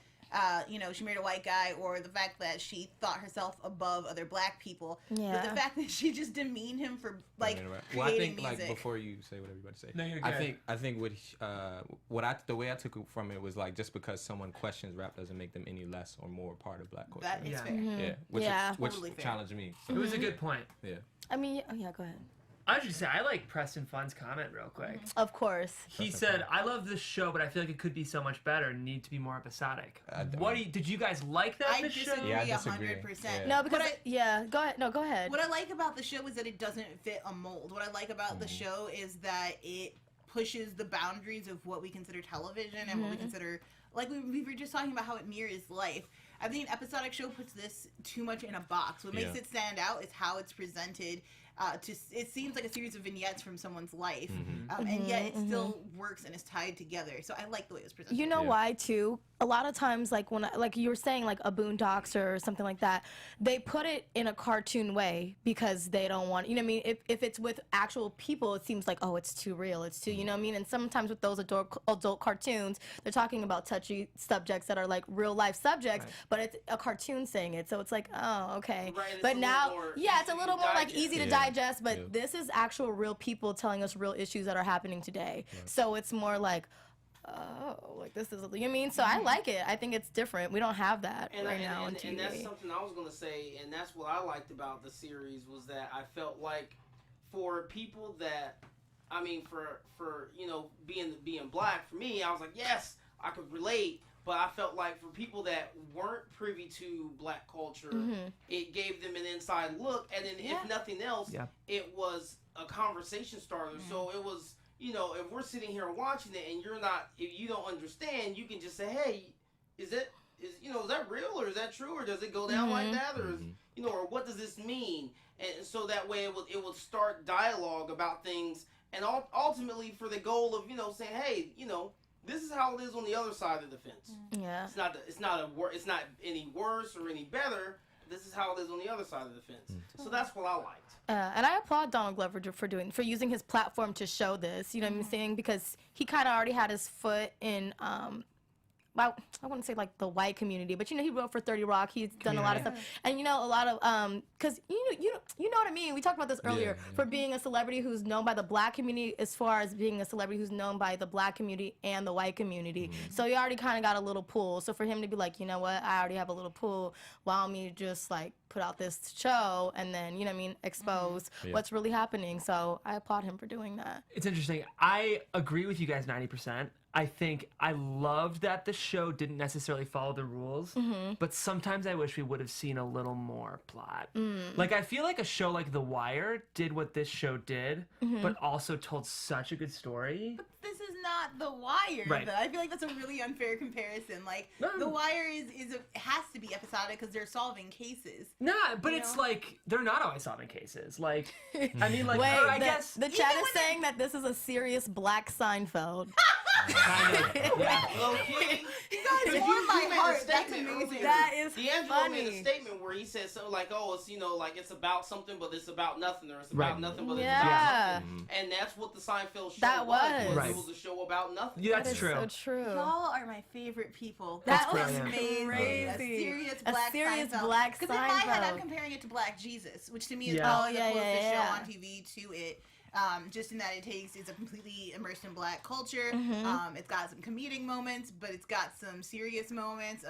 you know, she married a white guy, or the fact that she thought herself above other Black people, but the fact that she just demeaned him for like creating music. Like, before you say whatever you want to say, no, you're good. I think the way I took it from it was like, just because someone questions rap doesn't make them any less or more part of Black culture. That is fair. Which Totally fair. challenged me. It was a good point. I mean, go ahead. I was just say, I like Preston Fun's comment real quick. Of course. He said, I love this show, but I feel like it could be so much better and need to be more episodic. Did you guys like that? I disagree 100%. No, because go ahead. No, go ahead. What I like about the show is that it doesn't fit a mold. What I like about the show is that it pushes the boundaries of what we consider television and what we consider, like we were just talking about how it mirrors life. I think an episodic show puts this too much in a box. What makes it stand out is how it's presented. It seems like a series of vignettes from someone's life, and yet it still works and is tied together. So I like the way it was presented. You know why too? A lot of times, like like you were saying, like a Boondocks or something like that, they put it in a cartoon way because they don't want, you know what I mean? If it's with actual people, it seems like, oh, it's too real, it's too, you know what I mean? And sometimes with those adult cartoons, they're talking about touchy subjects that are like real life subjects, but it's a cartoon saying it, so it's like, oh, okay. But now, it's a little more like easy to digest, but this is actual real people telling us real issues that are happening today. So it's more like, oh, like this is, you know what I mean? So I like it. I think it's different. We don't have that right now on TV. And that's something I was going to say, and that's what I liked about the series, was that I felt like for people that, I mean, for you know, being Black, for me, I was like, yes, I could relate. But I felt like for people that weren't privy to Black culture, it gave them an inside look. And then if nothing else, it was a conversation starter. So it was, you know, if we're sitting here watching it and if you don't understand, you can just say, hey, is that real, or is that true, or does it go down like that, or or what does this mean? And so that way it will start dialogue about things, and ultimately for the goal of saying, hey, this is how it is on the other side of the fence. Yeah. It's not any worse or any better. This is how it is on the other side of the fence. So that's what I liked. And I applaud Donald Glover for using his platform to show this. You know what I'm saying? Because he kind of already had his foot in. Well, I wouldn't say like the white community, but he wrote for 30 Rock. He's done a lot of stuff, and a lot of because you know what I mean. We talked about this earlier. For being a celebrity who's known by the black community, as far as being a celebrity who's known by the black community and the white community, so he already kind of got a little pull. So for him to be like, you know what, I already have a little pull. Why don't me just like put out this show and then expose what's really happening? So I applaud him for doing that. It's interesting. I agree with you guys 90%. I think I loved that the show didn't necessarily follow the rules, but sometimes I wish we would have seen a little more plot. Like, I feel like a show like The Wire did what this show did, but also told such a good story. But this is not The Wire, Right. though. I feel like that's a really unfair comparison. Like, The Wire has to be episodic because they're solving cases. Nah, but it's like, they're not always solving cases. Like, I mean, like, Wait, I guess... the chat is saying that this is a serious black Seinfeld. Kind of, yeah. Low key. You guys If warm you my made a heart. That's statement amazing. earlier. That is D'Angelo made a funny. statement where he said something like, "Oh, it's like it's about something, but it's about nothing, or it's about Right. nothing, but it's Yeah. about something." And that's what the Seinfeld show That was. Right. It was a show about nothing. Yeah, That that's is true. so true. Y'all are my favorite people. That That was was amazing. A crazy. serious A black serious Seinfeld. black Because in my head, I'm Seinfeld. comparing it to Black Jesus, which to me is Yeah. probably Oh, the yeah, closest yeah. show on TV to it. Just in that it's a completely immersed in black culture. It's got some comedic moments, but it's got some serious moments.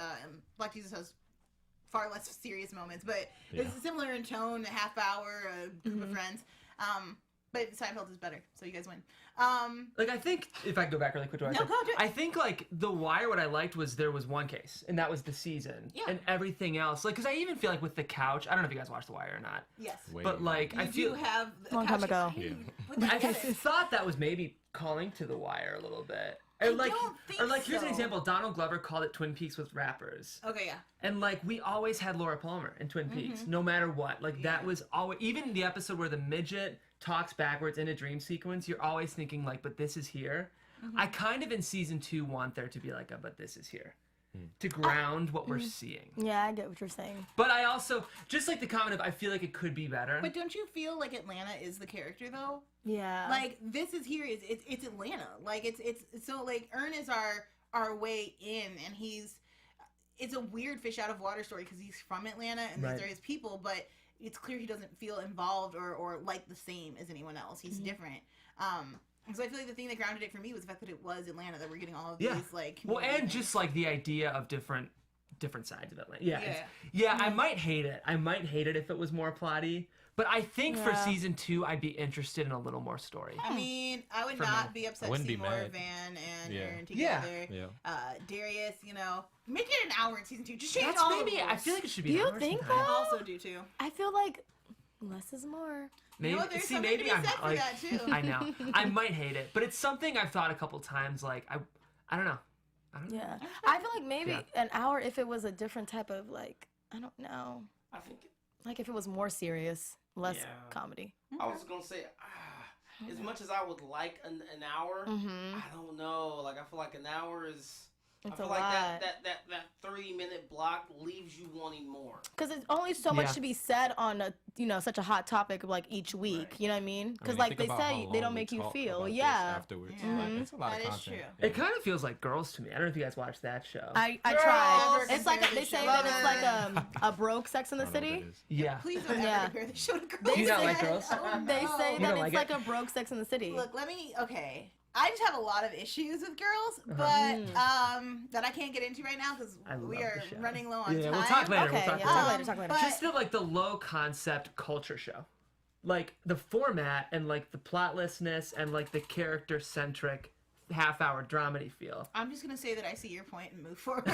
Black Jesus has far less serious moments, but it's similar in tone, a half hour, a group of friends. But Seinfeld is better, so you guys win. Like, I think, if I could go back really quick to what I said, go ahead. I think, like, The Wire, what I liked was there was one case, and that was the season. Yeah. And everything else, like, because I even feel like with The Couch, I don't know if you guys watched The Wire or not, Yes. but, like, I You feel... do have a Long time couch- ago. Yeah. But I I get it. thought that was maybe calling to The Wire a little bit. Or I like, don't think or like, here's an so. example. Donald Glover called it Twin Peaks with rappers. Okay, yeah. And like, we always had Laura Palmer in Twin Peaks, no matter what. Like, that was always, even the episode where the midget talks backwards in a dream sequence, you're always thinking like, but this is here. I kind of in season 2 want there to be like a, but this is here. To ground what we're seeing. Yeah, I get what you're saying. But I also, just like the comment of, I feel like it could be better. But don't you feel like Atlanta is the character though? Yeah. Like this is here. It's Atlanta. Like it's so like Ern is our way in, and it's a weird fish out of water story because he's from Atlanta and Right. these are his people, but it's clear he doesn't feel involved or like the same as anyone else. He's different. So I feel like the thing that grounded it for me was the fact that it was Atlanta, that we're getting all of these like well, community and things. just like the idea of different sides of Atlanta. Yeah, Yeah. I might hate it. I might hate it if it was more plotty. But I think for Yeah. season 2, I'd be interested in a little more story. I mean, I would For not me. be upset I to wouldn't see be more mad. Van and Yeah. Aaron Yeah. together. Yeah. Darius, make it an hour in season 2. Just change That's all maybe. the I feel like it should be. Do you an hour think sometime. I also do too. I feel like less is more. Maybe, what, there's see, something maybe to be I'm said for like. that, too. I know. I might hate it, but it's something I've thought a couple times. Like I don't know. Yeah. I feel like maybe Yeah. an hour if it was a different type of like, I don't know. I think Like if it was more serious, less Yeah. comedy. I was gonna say, as much as I would like an hour, I don't know. Like I feel like an hour is. It's I feel a like lot. that 30-minute block leaves you wanting more. Because there's only so much Yeah. to be said on a such a hot topic like each week. Right. You know what I mean? I Because mean, like think they about say, how they long don't we make you talk feel. about this Yeah. afterwards. Yeah. Like, it's a lot That of is content. true. Yeah. It kind of feels like Girls to me. I don't know if you guys watched that show. I Girls, tried. never It's like compare they this say show. that it's like a broke Sex in the I don't know what City. it is. yeah. Please don't ever Yeah. compare the show to Girls. Do you not Day. like Girls? Oh, They no. say You that don't it's like like it? a broke Sex in the City. Look, okay. I just have a lot of issues with Girls, but that I can't get into right now because I we love are the show. running low on Yeah, time. we'll talk later. Okay, we'll talk yeah, later. talk later, talk later. but- Just feel like the low concept culture show. Like the format and like the plotlessness and like the character centric half-hour dramedy feel. I'm just gonna say that I see your point and move forward.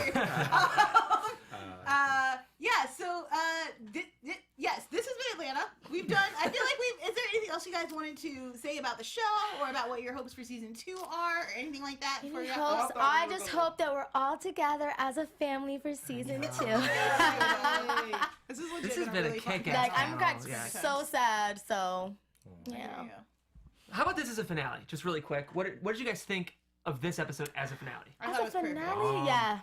Yes, this has been Atlanta. We've done. I feel like Is there anything else you guys wanted to say about the show or about what your hopes for season 2 are, or anything like that? Any before we wrap hopes? up? I just hope that we're all together as a family for season 2. This is legit. This has been been a really fun kick-ass Like, time. I'm panel. got Yeah. so sad, so, There yeah. you go. How about this as a finale? Just really quick. What did you guys think of this episode as a finale? I As thought it a was perfect. finale, yeah,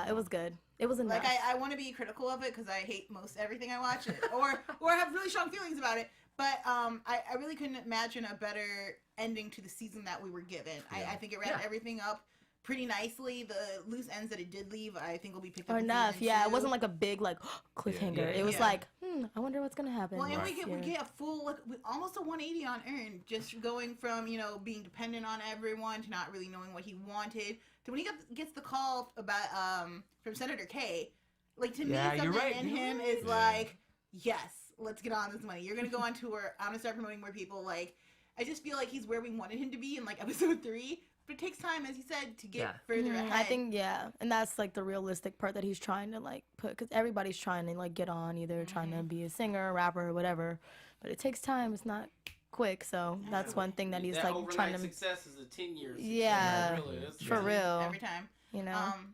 it was good. It was enough. Like I want to be critical of it because I hate most everything I watch, or have really strong feelings about it. But I really couldn't imagine a better ending to the season that we were given. Yeah. I think it wrapped everything up pretty nicely. The loose ends that it did leave, I think will be picked up. Or in enough, season yeah. 2. It wasn't like a big cliffhanger. Yeah. It was Yeah. like, I wonder what's gonna happen. Well, and we next get year. a full almost a 180 on Ern, just going from being dependent on everyone to not really knowing what he wanted to when he gets the call about from Senator K. Like to Yeah, me, you're something right. in him is Yeah. like, yes, let's get on this money. You're gonna go on tour. I'm gonna start promoting more people. Like, I just feel like he's where we wanted him to be in like episode 3. But it takes time, as you said, to get further ahead. I think and that's like the realistic part that he's trying to like put, because everybody's trying to like get on, either trying to be a singer, rapper, or whatever. But it takes time. It's not quick, so that's one thing that he's that like overnight trying to. success is a 10-year success. Yeah, Really, that's for really- real. every time.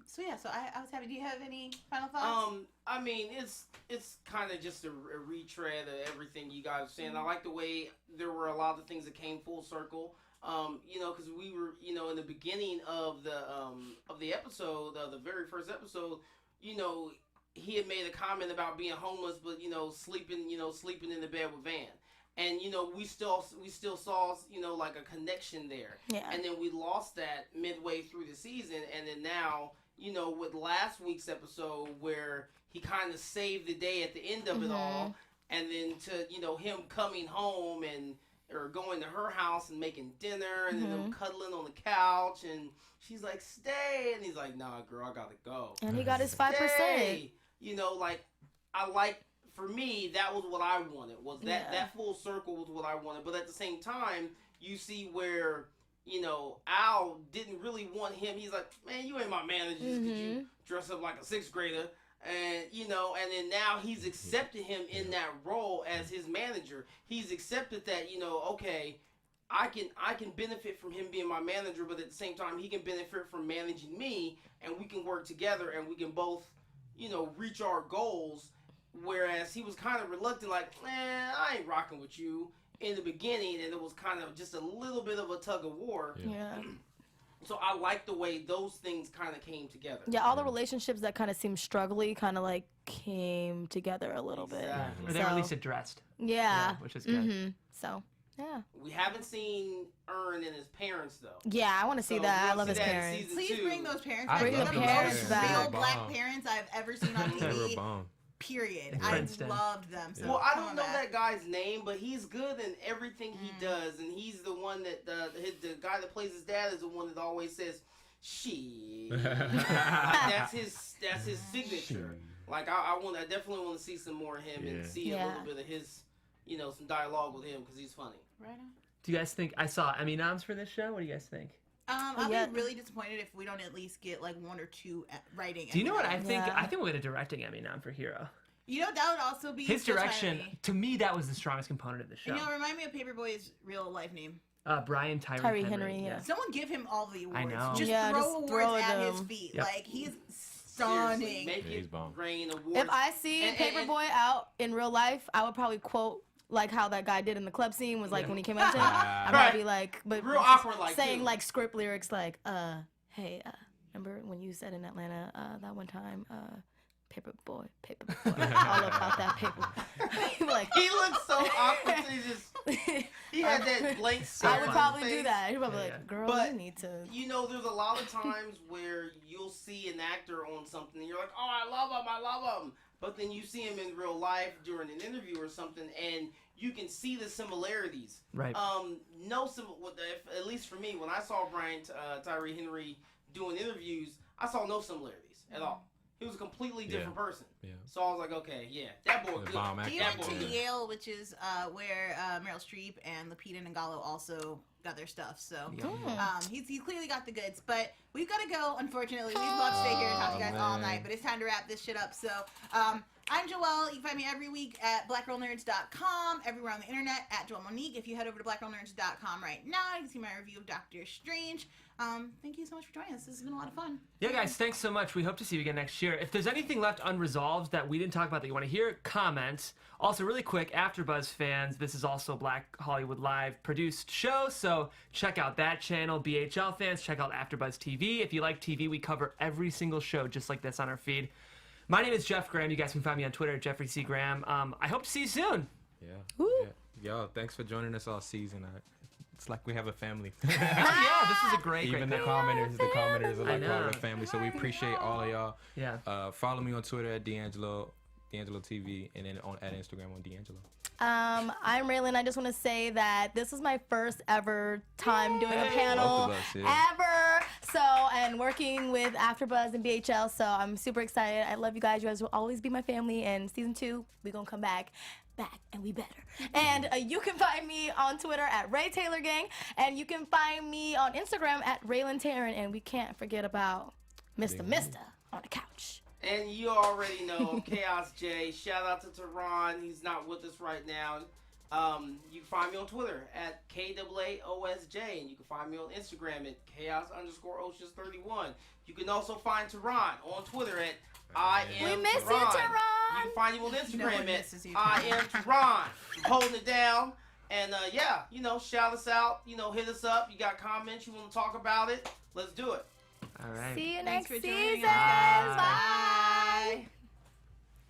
So yeah, so I was happy. Do you have any final thoughts? I mean, it's kind of just a retread of everything you guys were saying. I like the way there were a lot of things that came full circle. Because we were, in the beginning of the episode, the very first episode, he had made a comment about being homeless, but sleeping in the bed with Van. And we still saw like a connection there. Yeah. And then we lost that midway through the season, and then now with last week's episode where he kind of saved the day at the end of it all, and then to him coming home or going to her house and making dinner, and then them cuddling on the couch, and she's like, "Stay," and he's like, "Nah, girl, I gotta go." And he got his 5%. Stay. For me, that was what I wanted. That full circle was what I wanted. But at the same time, you see where Al didn't really want him. He's like, "Man, you ain't my manager just 'cause you dress up like a 6th grader." And and then now he's accepted him in that role as his manager. He's accepted that, okay, I can benefit from him being my manager, but at the same time he can benefit from managing me, and we can work together and we can both, reach our goals. Whereas he was kind of reluctant, like, "Man, I ain't rocking with you" in the beginning, and it was kind of just a little bit of a tug of war. Yeah. So I like the way those things kind of came together. Yeah, all the relationships that kind of seemed struggly kind of like came together a little bit. Exactly. Or they were at least addressed. Yeah. Which is good. So, yeah. We haven't seen Ern and his parents though. Yeah, I want to see So that. I we'll love see his that in parents. season Please 2. bring those parents I back. Bring They're the the parents most back. real They were black bomb. parents I've ever seen on They were TV. bomb. Period. In I Princeton. loved them. So Well, I come don't on know back. that guy's name, but he's good in everything he does, and he's the one that the guy that plays his dad is the one that always says, "She." That's his signature. Like I definitely want to see some more of him and see a little bit of his, some dialogue with him because he's funny. Right on. Do you guys think I saw Emmy noms for this show? What do you guys think? I'll Yeah. be really disappointed if we don't at least get like 1 or 2 writing. Do you know what I Emmys. think? Yeah. I think we'll get a directing Emmy nom for Hero. That would also be His so direction, timely. to me, that was the strongest component of the show. Remind me of Paperboy's real life name. Brian Tyree Henry, yeah. Someone give him all the awards. I know. Just Yeah, throw just awards throw at them. his feet. Yep. Like he's Seriously, stunning. make Yeah, he's it bomb. rain awards. If I see And- Paperboy out in real life, I would probably quote like how that guy did in the club scene was like Yeah. when he came up to him. I'd Right. probably be like, but Real awkward like saying too. like script lyrics like, hey, remember when you said in Atlanta that one time, Paperboy, all about that paper. Like, He looks so awkward. He had that blank stare I would on probably his do face. that. He'd probably be Yeah. like, girl, But- you need to. There's a lot of times where you'll see an actor on something and you're like, "Oh, I love him," but then you see him in real life during an interview or something, and you can see the similarities. Right. At least for me, when I saw Brian Tyree Henry doing interviews, I saw no similarities at all. He was a completely different person. Yeah. So I was like, okay, yeah, that boy The good. bomb actor. He That went boy to good. Yale, which is where Meryl Streep and Lupita Nyong'o also got their stuff. So he's clearly got the goods. But we've got to go, unfortunately. We'd love to stay here and talk to you guys all man. night, but it's time to wrap this shit up. So I'm Joelle. You can find me every week at blackgirlnerds.com, everywhere on the internet at Joelle Monique. If you head over to blackgirlnerds.com right now, you can see my review of Doctor Strange. Thank you so much for joining us. This has been a lot of fun. Yeah, guys, thanks so much. We hope to see you again next year. If there's anything left unresolved that we didn't talk about that you want to hear, comment. Also, really quick, AfterBuzz fans, this is also Black Hollywood Live produced show, so check out that channel. BHL fans, check out AfterBuzz TV. If you like TV, we cover every single show just like this on our feed. My name is Jeff Graham. You guys can find me on Twitter at Jeffrey C. Graham. I hope to see you soon. Yeah. Yo, thanks for joining us all season. It's like we have a family. Yeah, this is a great Even the commenters are like part of the family. So we appreciate all of y'all. Yeah. Follow me on Twitter at D'Angelo TV, and then at Instagram on D'Angelo. I'm Raylan. I just want to say that this was my first ever time doing a panel Both of us, ever. So, and working with AfterBuzz and BHL. So I'm super excited. I love you guys. You guys will always be my family. And season 2, we're going to come back, and we better. And you can find me on Twitter at Ray Taylor Gang. And you can find me on Instagram at Raylan Taryn. And we can't forget about Mr. on the couch. And you already know Chaos J. Shout out to Tehran. He's not with us right now. You can find me on Twitter at KAAOSJ. And you can find me on Instagram at Chaos_Oceans31. You can also find Tehran on Twitter at I am We miss you, Tehran. Tehran. You can find you on Instagram at misses you, I am Tehran. Holding it down. And yeah, shout us out. Hit us up. You got comments, you want to talk about it. Let's do it. All right. See you Thanks next for joining season. us. Bye.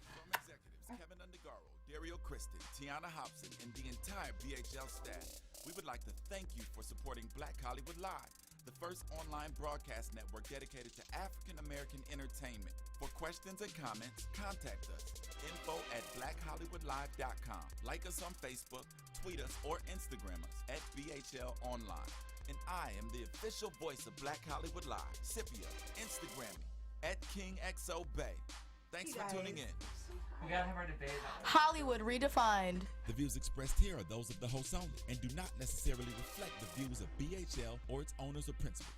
From executives Kevin Undergaro, Dario Kristen, Tiana Hobson, and the entire BHL staff, we would like to thank you for supporting Black Hollywood Live, the first online broadcast network dedicated to African American entertainment. For questions and comments, contact us. info@blackhollywoodlive.com. Like us on Facebook, tweet us, or Instagram us at BHL Online. And I am the official voice of Black Hollywood Live, Scipio. Instagram me at KingXOBay. Thanks for tuning in. We gotta have our debate. Hollywood redefined. The views expressed here are those of the host only and do not necessarily reflect the views of BHL or its owners or principals.